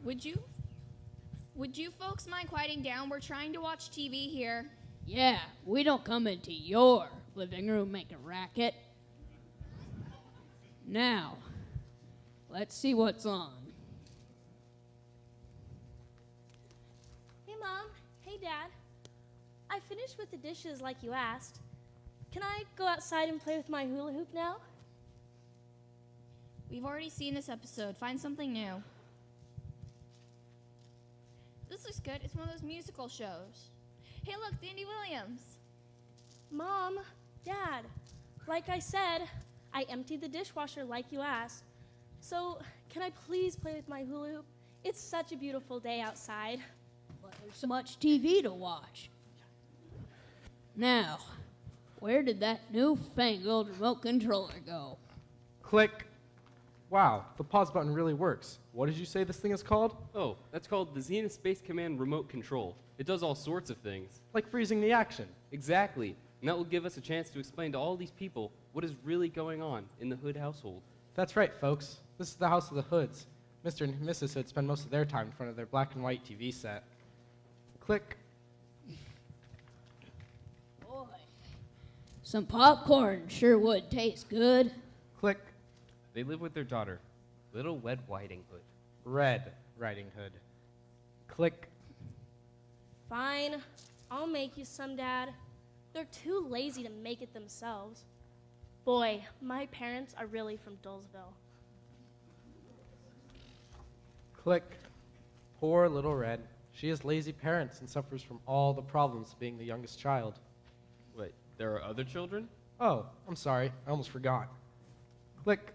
Would you folks mind quieting down? We're trying to watch TV here. Yeah, we don't come into your living room making racket. Now, let's see what's on. Hey, Mom. Hey, Dad. I finished with the dishes like you asked. Can I go outside and play with my hula hoop now? We've already seen this episode. Find something new. This looks good. It's one of those musical shows. Hey, look, Dandy Williams. Mom, Dad, like I said, I emptied the dishwasher like you asked. So, can I please play with my hula hoop? It's such a beautiful day outside. But there's so much TV to watch. Now, where did that newfangled remote controller go? Click. Wow, the pause button really works. What did you say this thing is called? Oh, that's called the Zenith Space Command Remote Control. It does all sorts of things. Like freezing the action. Exactly. And that will give us a chance to explain to all these people what is really going on in the Hood household. That's right, folks. This is the house of the Hoods. Mr. and Mrs. Hood spend most of their time in front of their black and white TV set. Click. Boy, some popcorn sure would taste good. Click. They live with their daughter, Little Red Riding Hood. Red Riding Hood. Click. Fine, I'll make you some, Dad. They're too lazy to make it themselves. Boy, my parents are really from Dullsville. Click. Poor Little Red. She has lazy parents and suffers from all the problems of being the youngest child. Wait, there are other children? Oh, I'm sorry. I almost forgot. Click.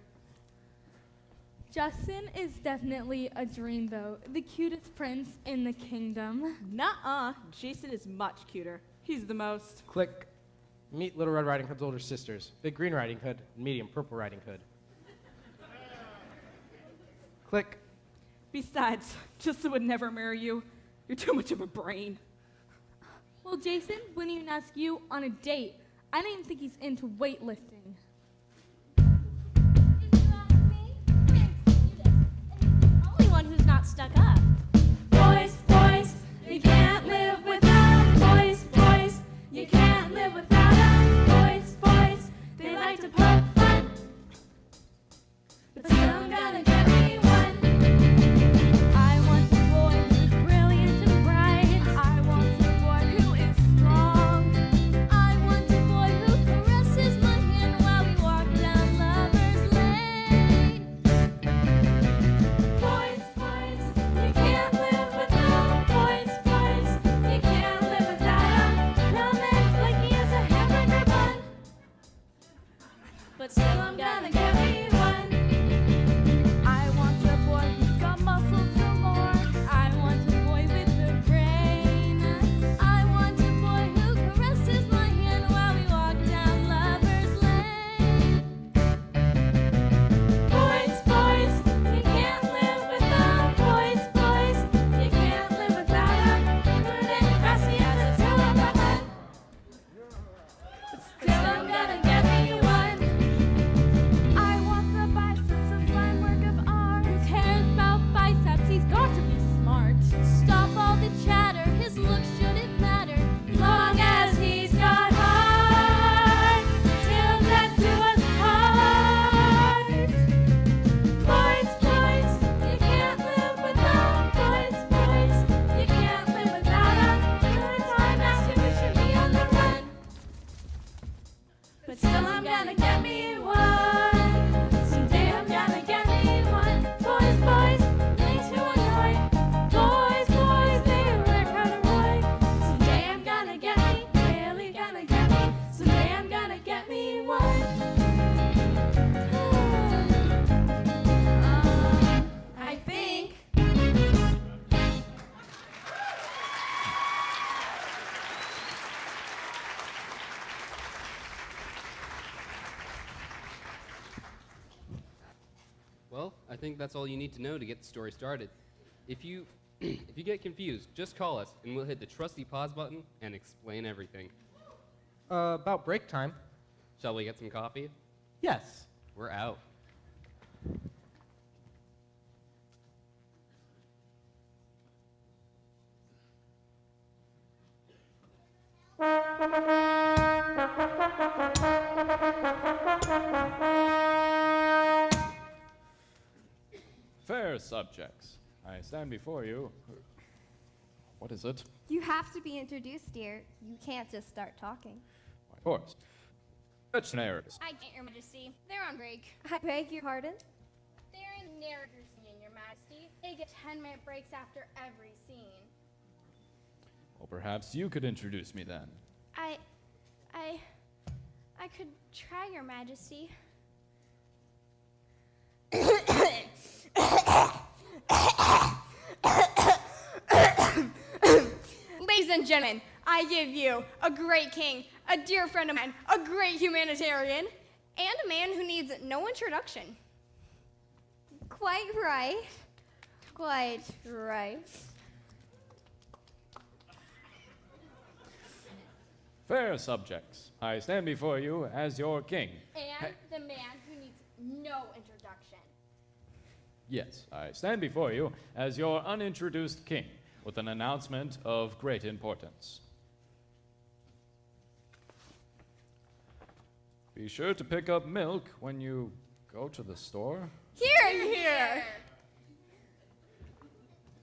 Justin is definitely a dreamboat, the cutest prince in the kingdom. Nuh-uh. Jason is much cuter. He's the most. Click. Meet Little Red Riding Hood's older sisters, Big Green Riding Hood and Medium Purple Riding Hood. Click. Besides, Justin would never marry you. You're too much of a brain. Well, Jason wouldn't even ask you on a date. I don't even think he's into weightlifting. Only one who's not stuck up. Boys, boys, you can't live without boys, boys, you can't live without them. Boys, boys, they like to poke fun, but still I'm gonna get me one. I want a boy who's brilliant and bright. I want a boy who is strong. I want a boy who caresses my hand while we walk down Lover's Lane. Boys, boys, you can't live without boys, boys, you can't live without them. No man flaky as a hamburger bun, But still I'm gonna gonna get me one. I want a boy who's got muscles galore. I want a boy with a brain. I want a boy who caresses my hand while we walk down Lover's Lane. Boys, boys, you can't live without boys, boys, you can't live without them. Good and classy as a silhouette, but still I'm gonna get me one. I want the biceps, a fine work of art. Who cares about biceps? He's got to be smart. Stop all the chatter. His looks shouldn't matter. Long as he's got heart, till death do us part. Boys, boys, you can't live without boys, boys, you can't live without them. Good time asking we should be on the run, but still I'm gonna get me one. Someday I'm gonna get me one. Boys, boys, they too annoy. Boys, boys, they work hard and roy. Someday I'm gonna get me, really gonna get me. Someday I'm gonna get me one. I think. Well, I think that's all you need to know to get the story started. If you if you get confused, just call us and we'll hit the trusty pause button and explain everything. About break time. Shall we get some coffee? Yes. We're out. Fair subjects, I stand before you. What is it? You have to be introduced, dear. You can't just start talking. Of course. Such narratives. I can't, Your Majesty. They're on break. I beg your pardon? They're in narrator scene, Your Majesty. They get 10-minute breaks after every scene. Well, perhaps you could introduce me then. I could try, Your Majesty. Ladies and gentlemen, I give you a great king, a dear friend of mine, a great humanitarian, and a man who needs no introduction. Quite right. Quite right. Fair subjects, I stand before you as your king. And the man who needs no introduction. Yes, I stand before you as your unintroduced king with an announcement of great importance. Be sure to pick up milk when you go to the store. Here, here.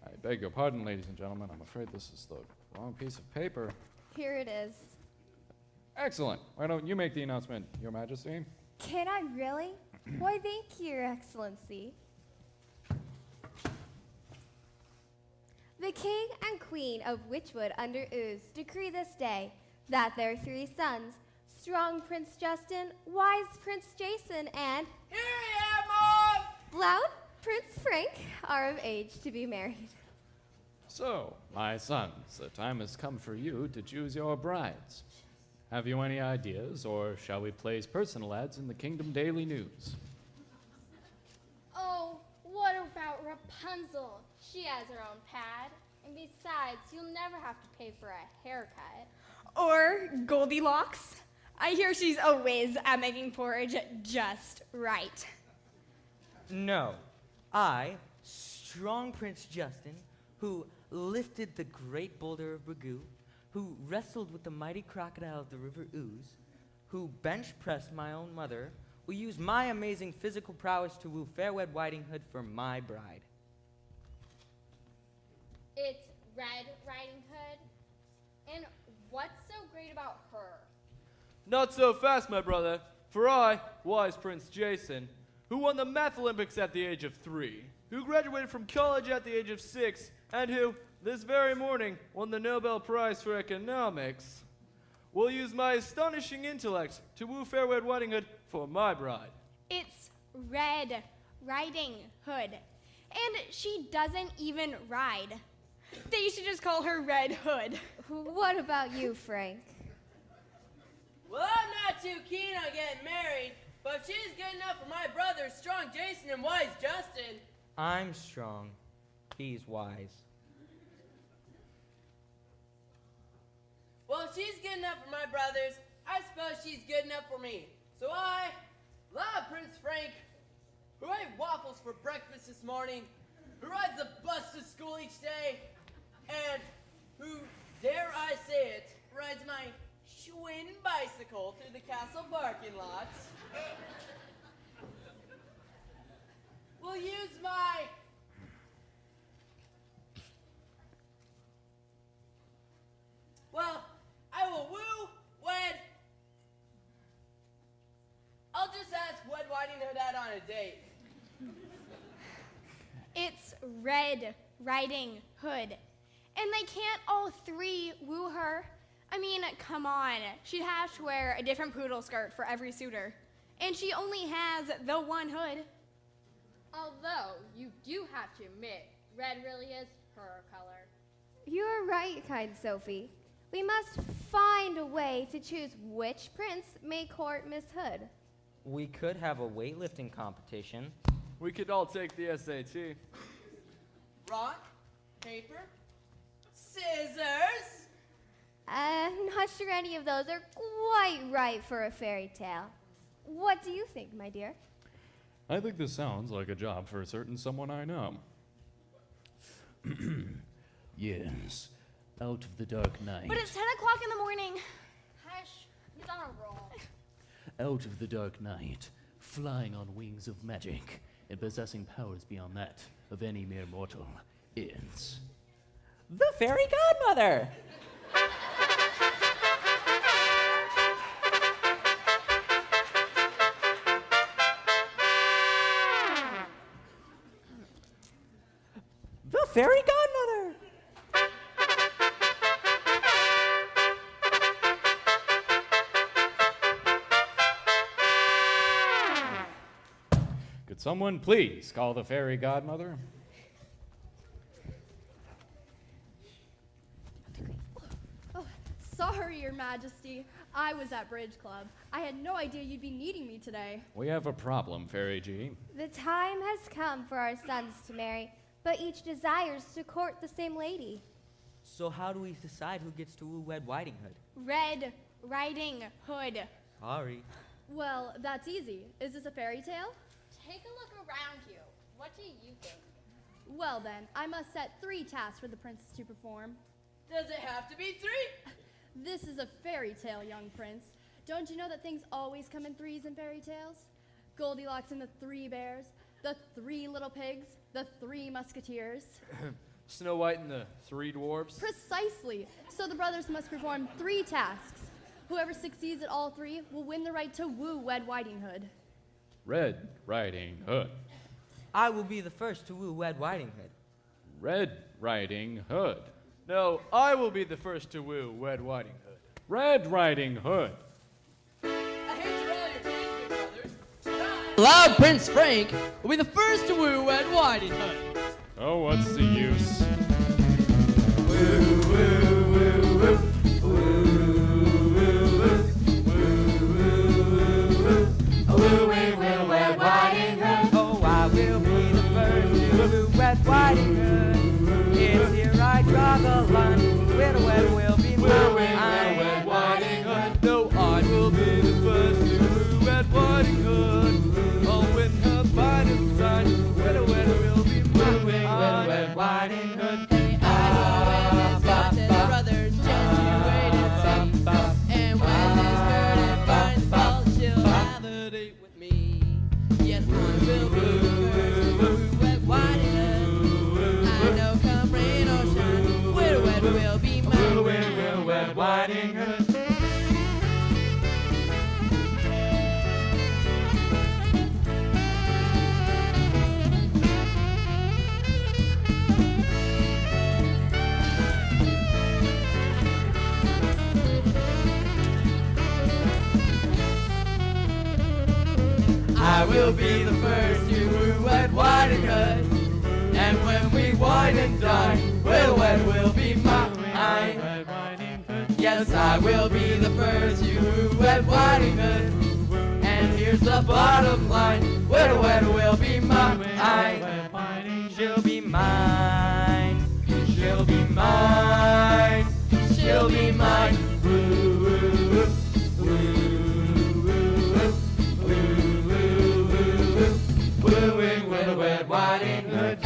I beg your pardon, ladies and gentlemen. I'm afraid this is the wrong piece of paper. Here it is. Excellent. Why don't you make the announcement, Your Majesty? Can I really? Why, thank you, Your Excellency. The King and Queen of Witchwood under Ooze decree this day that their 3 sons, strong Prince Justin, wise Prince Jason, and Here I am, Mom! loud Prince Frank are of age to be married. So, my sons, the time has come for you to choose your brides. Have you any ideas, or shall we place personal ads in the Kingdom Daily News? Oh, what about Rapunzel? She has her own pad. And besides, you'll never have to pay for a haircut. Or Goldilocks. I hear she's a whiz at making porridge just right. No. I, strong Prince Justin, who lifted the great boulder of Bragoo, who wrestled with the mighty crocodile of the river Ooze, who bench pressed my own mother, will use my amazing physical prowess to woo Fairwed Whiting Hood for my bride. It's Red Riding Hood. And what's so great about her? Not so fast, my brother, for I, wise Prince Jason, who won the Math Olympics at the age of 3, who graduated from college at the age of 6, and who, this very morning, won the Nobel Prize for Economics, will use my astonishing intellect to woo Fairwed Whiting Hood for my bride. It's Red Riding Hood. And she doesn't even ride. They should just call her Red Hood. What about you, Frank? Well, I'm not too keen on getting married, but if she's good enough for my brothers, strong Jason and wise Justin. I'm strong. He's wise. Well, if she's good enough for my brothers, I suppose she's good enough for me. So I, love Prince Frank, who ate waffles for breakfast this morning, who rides the bus to school each day, and who, dare I say it, rides my Schwinn bicycle through the castle parking lots, will use my I will woo, wed. I'll just ask Wed Whiting Hood out on a date. It's Red Riding Hood. And they can't all 3 woo her. I mean, come on. She'd have to wear a different poodle skirt for every suitor. And she only has the one hood. Although, you do have to admit, red really is her color. You are right, kind Sophie. We must find a way to choose which prince may court Miss Hood. We could have a weightlifting competition. We could all take the SAT. Rock, paper, scissors. I'm not sure any of those are quite right for a fairy tale. What do you think, my dear? I think this sounds like a job for a certain someone I know. Yes, out of the dark night. But it's 10 o'clock in the morning. Hush, on a roll. Out of the dark night, flying on wings of magic, and possessing powers beyond that of any mere mortal, ends. The fairy godmother! The fairy godmother! Could someone please call the fairy godmother? Oh, sorry, Your Majesty. I was at Bridge Club. I had no idea you'd be needing me today. We have a problem, Fairy G. The time has come for our sons to marry, but each desires to court the same lady. So how do we decide who gets to woo Red Riding Hood? Red Riding Hood. Sorry. Well, that's easy. Is this a fairy tale? Take a look around you. What do you think? Well then, I must set 3 tasks for the princess to perform. Does it have to be 3? This is a fairy tale, young prince. Don't you know that things always come in 3s in fairy tales? Goldilocks and the 3 bears, the 3 little pigs, the 3 musketeers. Snow White and the 3 dwarves. Precisely. So the brothers must perform 3 tasks. Whoever succeeds at all 3 will win the right to woo Red Riding Hood. Red Riding Hood. I will be the first to woo Red Riding Hood. Red Riding Hood. No, I will be the first to woo Red Riding Hood. Red Riding Hood. I hate to roll your kids, big brothers. Loud Prince Frank will be the first to woo Red Riding Hood. Oh, what's the use? Wooing will Red Riding Hood. Oh, I will be the first to woo Red Riding Hood. It's here I draw the line. Little Red will be Wooing mine. will Red Riding Hood. No, I will be the first to woo Red Riding Hood. I'll win her finest sign. Little Red will be Wooing will mine. Red Riding Hood. Brothers, just you wait and see. And when this curtain finds fall, she'll have a date with me. Yes, one will be the first to woo Red Riding Hood. I know come rain or shine, Widow Red will be mine. Wooing will Red Riding Hood. I will be the first to woo Red Riding Hood. And when we wine and dine, Widow Red will be mine. Red Riding Hood. Yes, I will be the first to woo Red Riding Hood. And here's the bottom line, Widow Red will be mine. Red Riding Hood. She'll be mine. She'll be mine. She'll be mine. Woo, woo, woo, woo, woo, woo, woo, wooing Widow Red Riding Hood.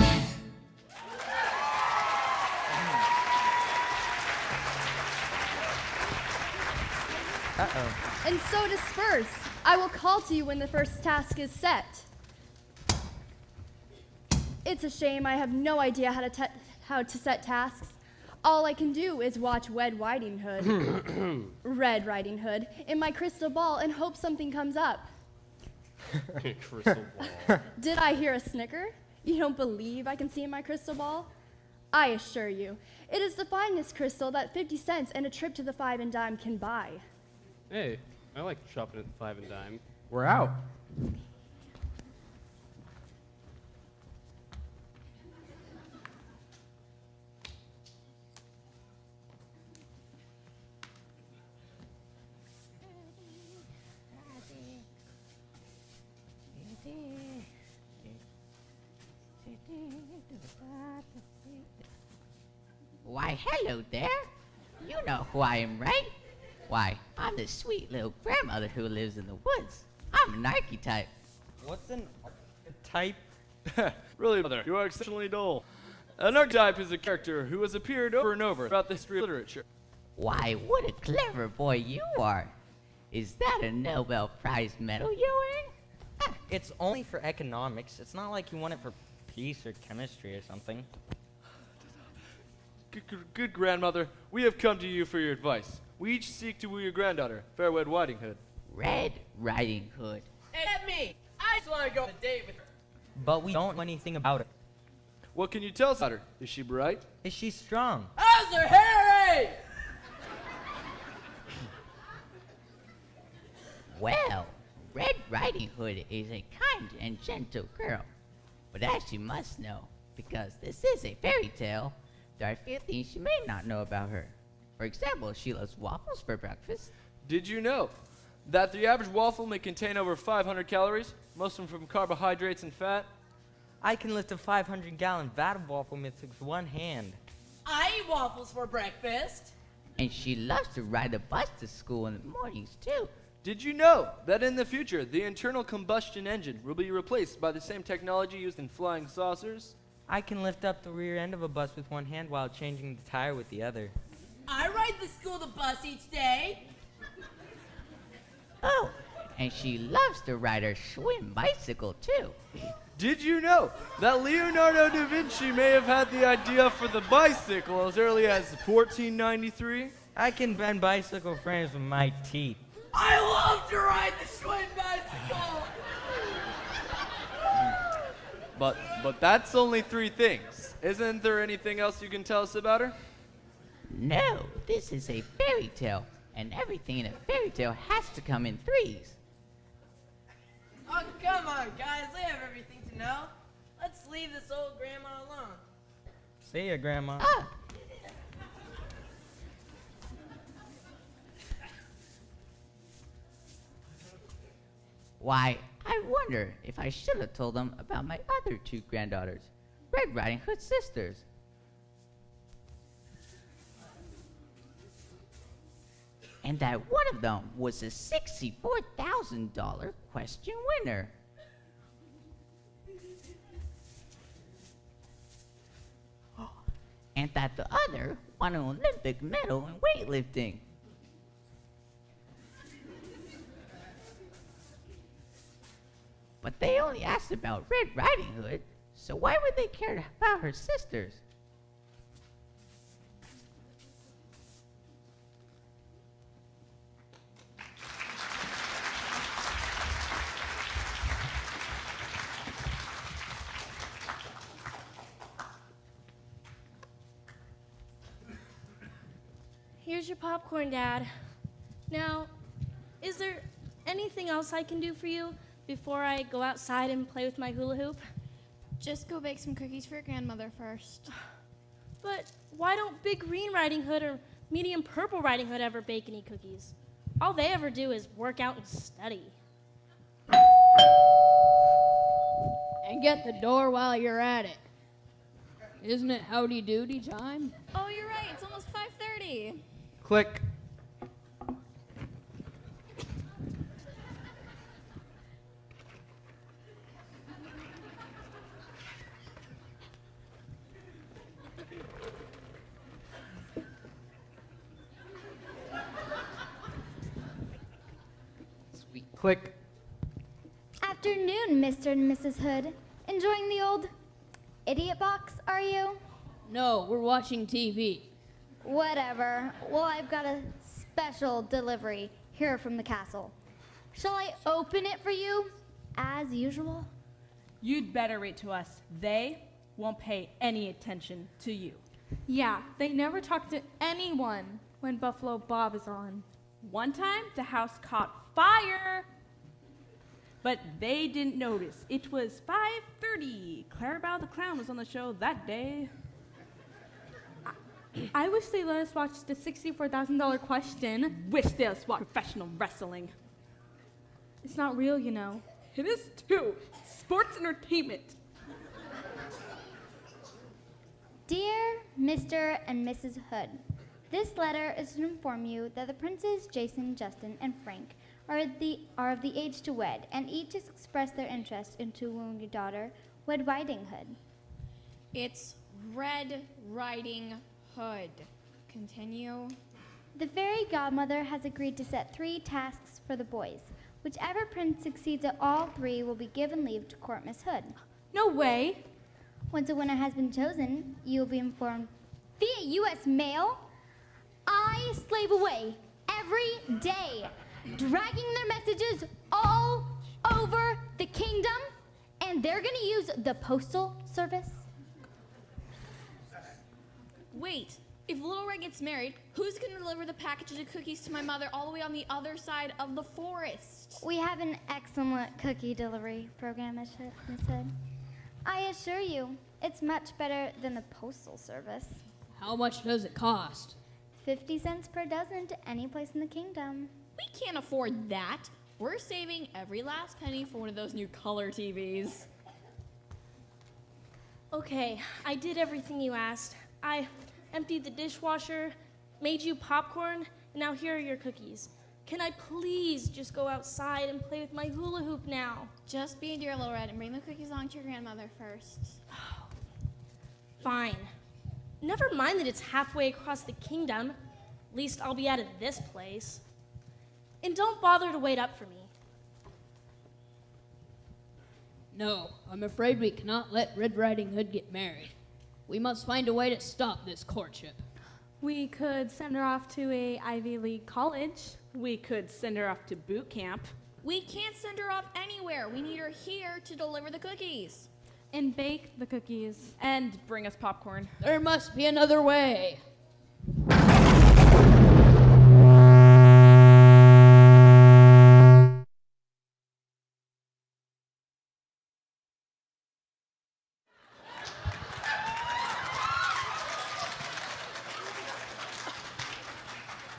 Uh-oh. And so disperse. I will call to you when the first task is set. It's a shame I have no idea how to set tasks. All I can do is watch Red Riding Hood, Red Riding Hood, in my crystal ball and hope something comes up. Crystal ball. Did I hear a snicker? You don't believe I can see in my crystal ball? I assure you, it is the finest crystal that 50 cents and a trip to the 5 and dime can buy. Hey, I like shopping at the 5 and dime. We're out. Why, hello there. You know who I am, right? Why, I'm the sweet little grandmother who lives in the woods. I'm an archetype. What's an archetype? Really, brother, you are exceptionally dull. An archetype is a character who has appeared over and over throughout the history of literature. Why, what a clever boy you are. Is that a Nobel Prize medal you're wearing? It's only for economics. It's not like you want it for peace or chemistry or something. Good grandmother, we have come to you for your advice. We each seek to woo your granddaughter, Fair Riding Hood. Red Riding Hood. Hey, let me. I just want to go on a date with her. But we don't know anything about her. What can you tell us about her? Is she bright? Is she strong? How's her Harry? Well, Red Riding Hood is a kind and gentle girl. But as you must know, because this is a fairy tale, there are a few things you may not know about her. For example, she loves waffles for breakfast. Did you know that the average waffle may contain over 500 calories, most of them from carbohydrates and fat? I can lift a 500-gallon vat of waffle mix with one hand. I eat waffles for breakfast. And she loves to ride the bus to school in the mornings, too. Did you know that in the future, the internal combustion engine will be replaced by the same technology used in flying saucers? I can lift up the rear end of a bus with one hand while changing the tire with the other. I ride the bus each day. Oh, and she loves to ride her swim bicycle, too. Did you know that Leonardo da Vinci may have had the idea for the bicycle as early as 1493? I can bend bicycle frames with my teeth. I love to ride the swing bicycle. But that's only 3 things. Isn't there anything else you can tell us about her? No, this is a fairy tale, and everything in a fairy tale has to come in 3s. Oh, come on, guys. They have everything to know. Let's leave this old grandma alone. See ya, Grandma. Ah. Why, I wonder if I should have told them about my other 2 granddaughters, Red Riding Hood's sisters. And that one of them was a $64,000 question winner. And that the other won an Olympic medal in weightlifting. But they only asked about Red Riding Hood, so why would they care about her sisters? Here's your popcorn, Dad. Now, is there anything else I can do for you before I go outside and play with my hula hoop? Just go bake some cookies for your grandmother first. But why don't Big Green Riding Hood or Medium Purple Riding Hood ever bake any cookies? All they ever do is work out and study. And get the door while you're at it. Isn't it howdy doody time? Oh, you're right. It's almost 5:30. Click. Sweet. Click. Afternoon, Mr. and Mrs. Hood. Enjoying the old idiot box, are you? No, we're watching TV. Whatever. Well, I've got a special delivery here from the castle. Shall I open it for you, as usual? You'd better read to us. They won't pay any attention to you. Yeah, they never talk to anyone when Buffalo Bob is on. One time, the house caught fire, but they didn't notice. It was 5:30. Clarabelle the Clown was on the show that day. I wish they let us watch the $64,000 question. Wish they let us watch professional wrestling. It's not real, you know. It is too. Sports entertainment. Dear Mr. and Mrs. Hood, this letter is to inform you that the princes Jason, Justin, and Frank are of the age to wed, and each has expressed their interest into wooing your daughter, Red Riding Hood. It's Red Riding Hood. Continue. The fairy godmother has agreed to set 3 tasks for the boys, Whichever prince succeeds at all three will be given leave to court Miss Hood. No way. Once a winner has been chosen, you will be informed via U.S. mail. I slave away every day, dragging their messages all over the kingdom, and they're gonna use the postal service. Wait, if Little Red gets married, who's gonna deliver the packages of cookies to my mother all the way on the other side of the forest? We have an excellent cookie delivery program, Miss Hood. I assure you, it's much better than the postal service. How much does it cost? 50 cents per dozen to any place in the kingdom. We can't afford that. We're saving every last penny for one of those new color TVs. Okay, I did everything you asked. I emptied the dishwasher, made you popcorn, and now here are your cookies. Can I please just go outside and play with my hula hoop now? Just be a dear Little Red and bring the cookies along to your grandmother first. Fine. Never mind that it's halfway across the kingdom. At least I'll be out of this place. And don't bother to wait up for me. No, I'm afraid we cannot let Red Riding Hood get married. We must find a way to stop this courtship. We could send her off to a Ivy League college. We could send her off to boot camp. We can't send her off anywhere. We need her here to deliver the cookies. And bake the cookies. And bring us popcorn. There must be another way.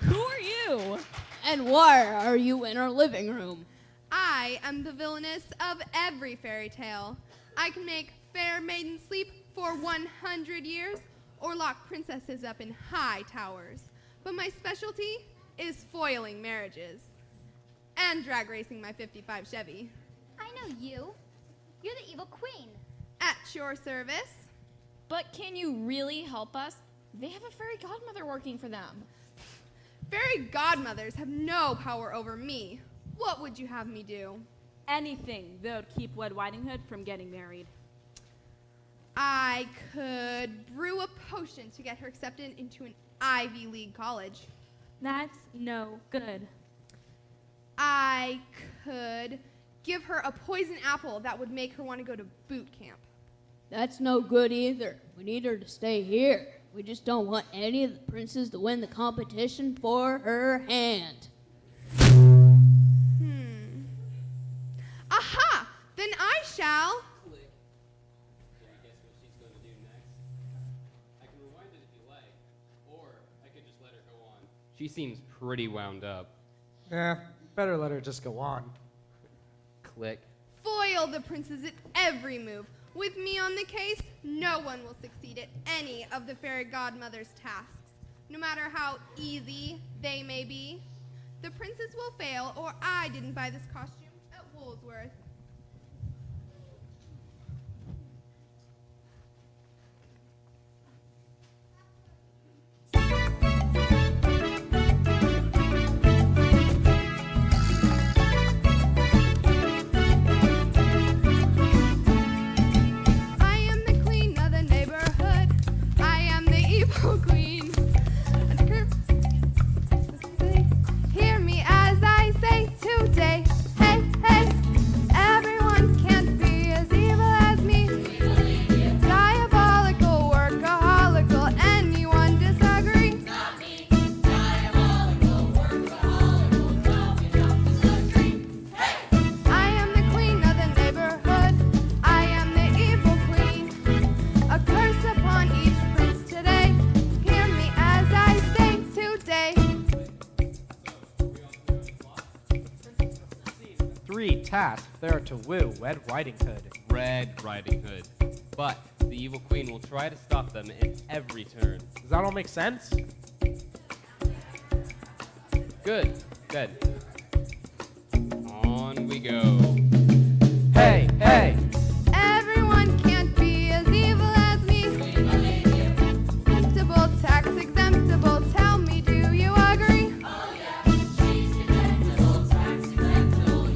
Who are you? And why are you in our living room? I am the villainess of every fairy tale. I can make fair maidens sleep for 100 years or lock princesses up in high towers. But my specialty is foiling marriages and drag racing my 55 Chevy. I know you. You're the evil queen. At your service. But can you really help us? They have a fairy godmother working for them. Fairy godmothers have no power over me. What would you have me do? Anything that would keep Red Riding Hood from getting married. I could brew a potion to get her accepted into an Ivy League college. That's no good. I could give her a poison apple that would make her want to go to boot camp. That's no good either. We need her to stay here. We just don't want any of the princes to win the competition for her hand. Aha! Then I shall. She seems pretty wound up. Better let her just go on. Click. Foil the princes at every move. With me on the case, no one will succeed at any of the fairy godmother's tasks, no matter how easy they may be. The princes will fail, or I didn't buy this costume at Woolsworth. Hear me as I say today, hey, hey, everyone can't be as evil as me. Diabolical, workaholical, anyone disagree? Not me. Diabolical, workaholical, no, we don't disagree. Hey! I am the queen of the neighborhood. I am the evil queen. A curse upon each prince today. Hear me as I say today. 3 tasks there are to woo Red Riding Hood. Red Riding Hood. But the evil queen will try to stop them at every turn. Does that all make sense? Good. Good. On we go. Hey, hey! Everyone can't be as evil as me. Exemptable, tax exemptable. Tell me, do you agree? Oh yeah, she's exemptable, tax exemptable.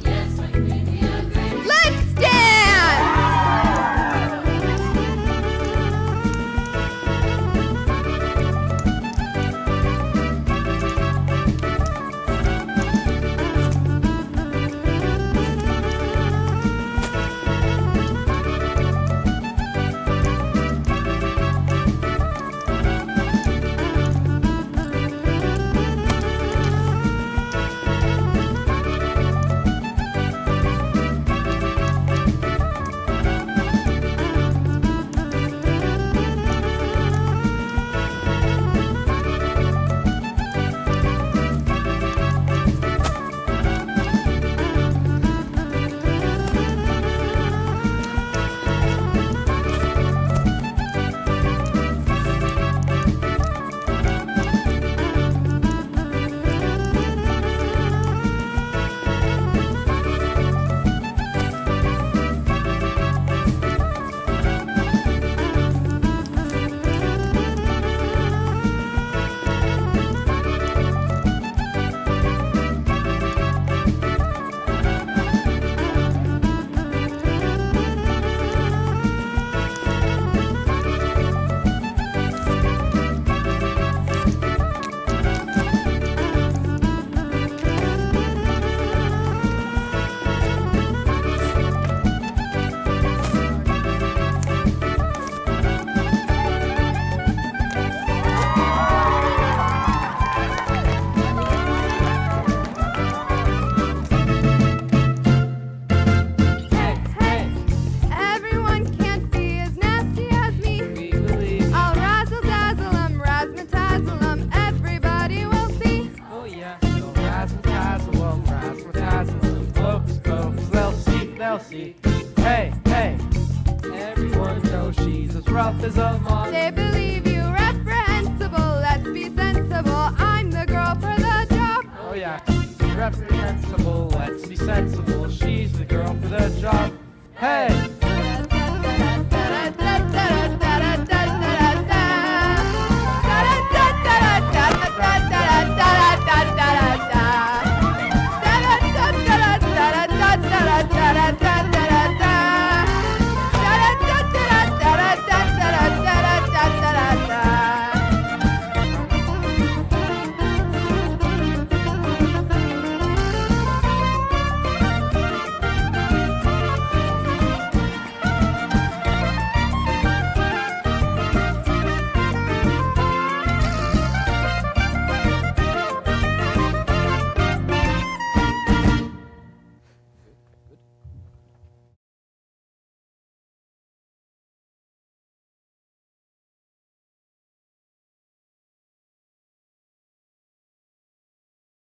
rough as a monster. They believe you reprehensible. Let's be sensible. I'm the girl for the job. Oh yeah, reprehensible, let's be sensible. She's the girl for the job. Hey!